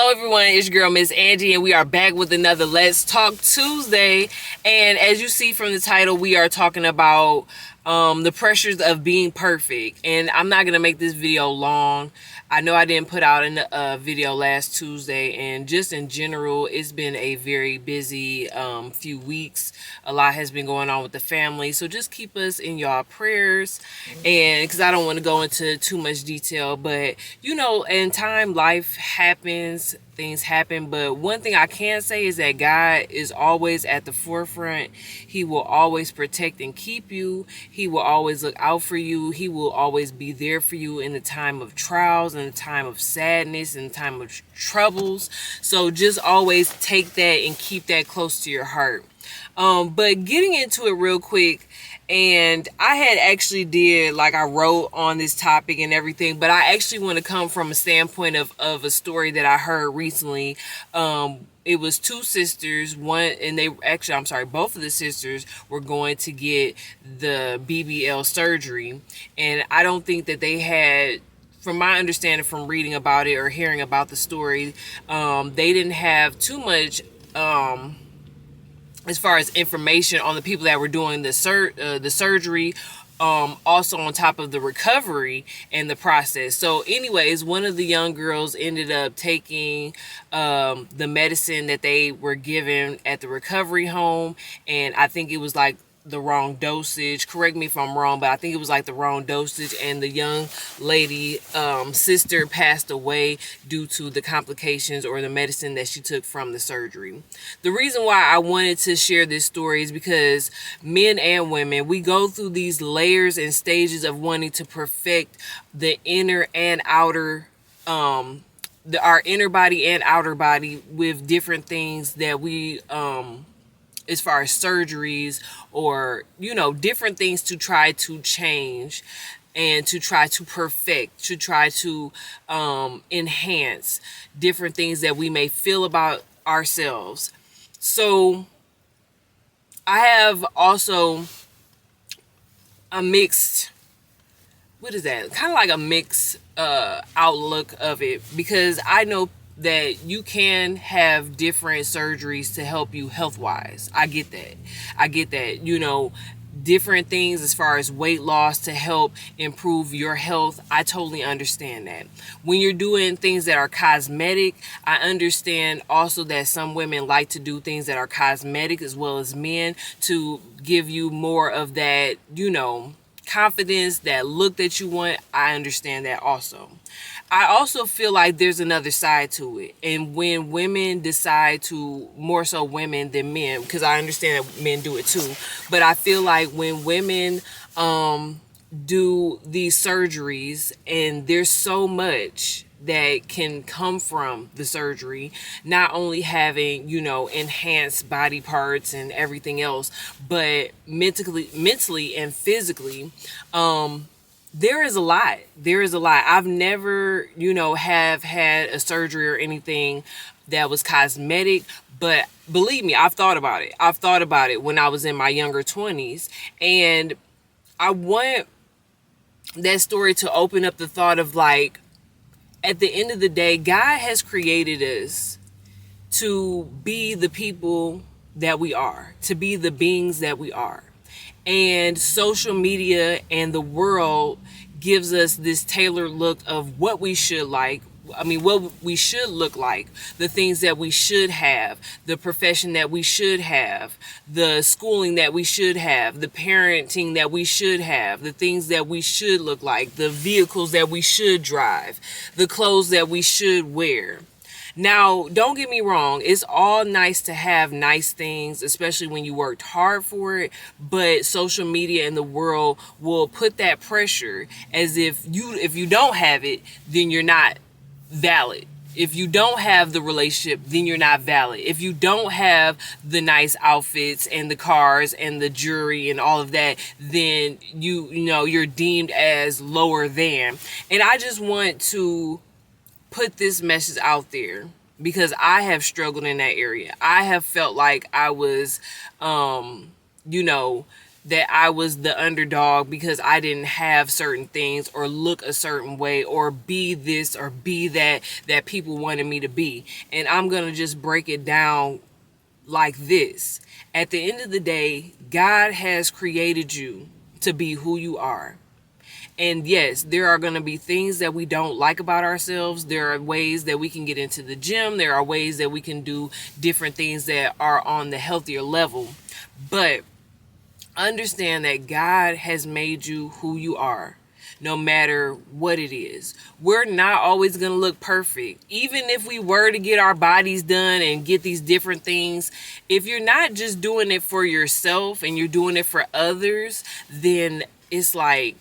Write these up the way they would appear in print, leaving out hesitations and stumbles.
Hello everyone, it's your girl Miss Angie, and we are back with another Let's Talk Tuesday. And as you see from the title, we are talking about the pressures of being perfect. And I'm not gonna make this video long. I know I didn't put out a video last Tuesday, and just in general, it's been a very busy few weeks. A lot has been going on with the family, so just keep us in y'all prayers. And because I don't want to go into too much detail, but you know, in time, life happens, things happen. But one thing I can say is that God is always at the forefront. He will always protect and keep you. He will always look out for you. He will always be there for you in the time of trials, in the time of sadness, in the time of troubles. So just always take that and keep that close to your heart. But getting into it real quick, and I had actually I wrote on this topic and everything, but I actually want to come from a standpoint of a story that I heard recently. It was two sisters, both of the sisters were going to get the BBL surgery, and I don't think that they had, from my understanding from reading about it or hearing about the story, they didn't have too much as far as information on the people that were doing the surgery, also on top of the recovery and the process. So anyways, one of the young girls ended up taking the medicine that they were given at the recovery home, and I think it was like the wrong dosage. Correct me if I'm wrong, but I think it was like the wrong dosage, and the young lady sister passed away due to the complications or the medicine that she took from the surgery. The reason why I wanted to share this story is because men and women, we go through these layers and stages of wanting to perfect the inner and outer our inner body and outer body with different things that we as far as surgeries or, you know, different things to try to change and to try to perfect, to try to enhance different things that we may feel about ourselves. So I have also a mixed, kind of like a mixed outlook of it, because I know that you can have different surgeries to help you health-wise. I get that, you know, different things as far as weight loss to help improve your health. I totally understand that. When you're doing things that are cosmetic, I understand also that some women like to do things that are cosmetic as well as men to give you more of that, you know, confidence, that look that you want. I understand that also. I also feel like there's another side to it. And when women decide to, more so women than men, because I understand that men do it too, but I feel like when women do these surgeries, and there's so much that can come from the surgery, not only having, you know, enhanced body parts and everything else, but mentally and physically, there is a lot. I've never, you know, have had a surgery or anything that was cosmetic, but believe me, I've thought about it when I was in my younger 20s, and I want that story to open up the thought of, like, at the end of the day, God has created us to be the people that we are, to be the beings that we are. And social media and the world gives us this tailored look of what we should like. I mean, what we should look like, the things that we should have, the profession that we should have, the schooling that we should have, the parenting that we should have, the things that we should look like, the vehicles that we should drive, the clothes that we should wear. Now, don't get me wrong, it's all nice to have nice things, especially when you worked hard for it, but social media and the world will put that pressure as if you don't have it, then you're not valid. If you don't have the relationship, then you're not valid. If you don't have the nice outfits and the cars and the jewelry and all of that, then you know you're deemed as lower than. And I just want to put this message out there because I have struggled in that area. I have felt like I was, you know, that I was the underdog because I didn't have certain things or look a certain way or be this or be that people wanted me to be. And I'm going to just break it down like this. At the end of the day, God has created you to be who you are. And yes, there are going to be things that we don't like about ourselves. There are ways that we can get into the gym. There are ways that we can do different things that are on the healthier level. But understand that God has made you who you are, no matter what it is. We're not always going to look perfect. Even if we were to get our bodies done and get these different things, if you're not just doing it for yourself and you're doing it for others, then it's like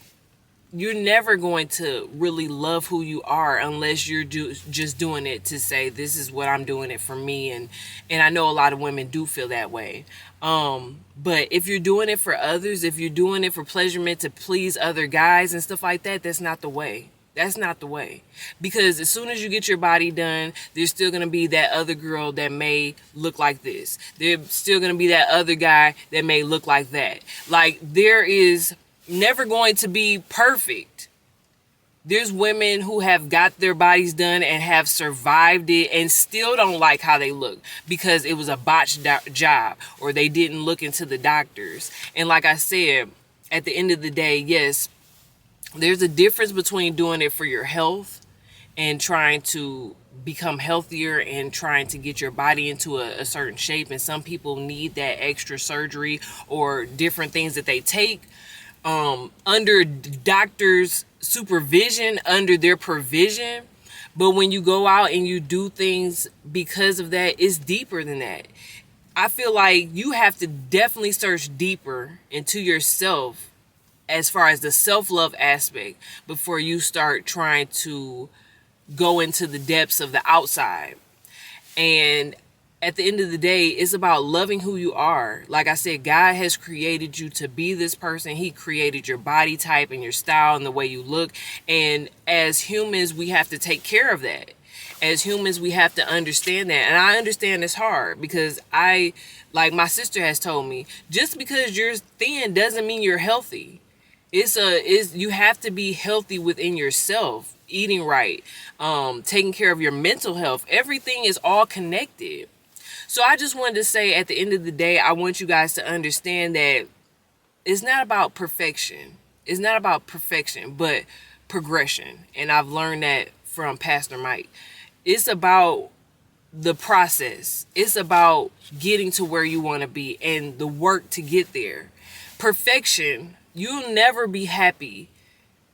you're never going to really love who you are unless you're just doing it to say, this is what I'm doing it for me. And I know a lot of women do feel that way. But if you're doing it for others, if you're doing it for pleasurement to please other guys and stuff like that, that's not the way. That's not the way. Because as soon as you get your body done, there's still going to be that other girl that may look like this. There's still going to be that other guy that may look like that. Like, there is never going to be perfect. There's women who have got their bodies done and have survived it and still don't like how they look because it was a botched job or they didn't look into the doctors. And like I said, at the end of the day, yes, there's a difference between doing it for your health and trying to become healthier and trying to get your body into a certain shape. And some people need that extra surgery or different things that they take under doctors' supervision, under their provision. But when you go out and you do things because of that, it's deeper than that. I feel like you have to definitely search deeper into yourself as far as the self-love aspect before you start trying to go into the depths of the outside. And at the end of the day, it's about loving who you are. Like I said, God has created you to be this person. He created your body type and your style and the way you look. And as humans, we have to take care of that. As humans, we have to understand that. And I understand it's hard because like my sister has told me, just because you're thin doesn't mean you're healthy. You have to be healthy within yourself, eating right, taking care of your mental health. Everything is all connected. So I just wanted to say, at the end of the day, I want you guys to understand that it's not about perfection. It's not about perfection, but progression. And I've learned that from Pastor Mike. It's about the process. It's about getting to where you want to be and the work to get there. Perfection, you'll never be happy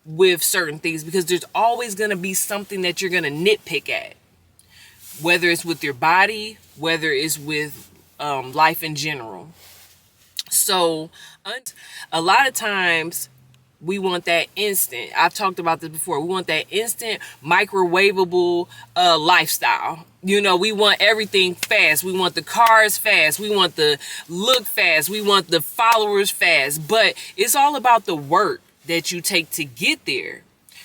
with certain things because there's always going to be something that you're going to nitpick at. Whether it's with your body, whether it's with life in general. So a lot of times we want that instant. I've talked about this before. We want that instant microwavable lifestyle. You know, we want everything fast. We want the cars fast. We want the look fast. We want the followers fast. But it's all about the work that you take to get there.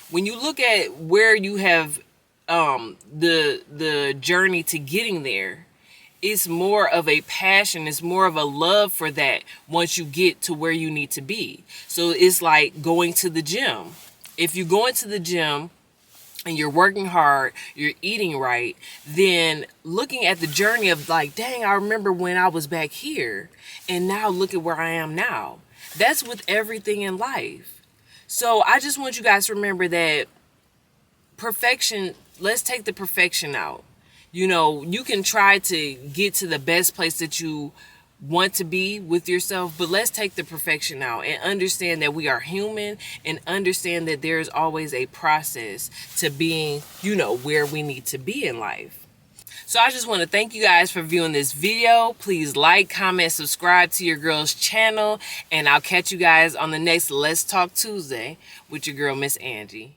When you look at where you have the journey to getting there, it's more of a passion. It's more of a love for that once you get to where you need to be. So it's like going to the gym. If you go into the gym and you're working hard, you're eating right, then looking at the journey of like, dang, I remember when I was back here and now look at where I am now. That's with everything in life. So I just want you guys to remember that perfection, let's take the perfection out. You know, you can try to get to the best place that you want to be with yourself, but let's take the perfection out and understand that we are human and understand that there's always a process to being, you know, where we need to be in life. So I just want to thank you guys for viewing this video. Please like, comment, subscribe to your girl's channel, and I'll catch you guys on the next Let's Talk Tuesday with your girl, Miss Angie.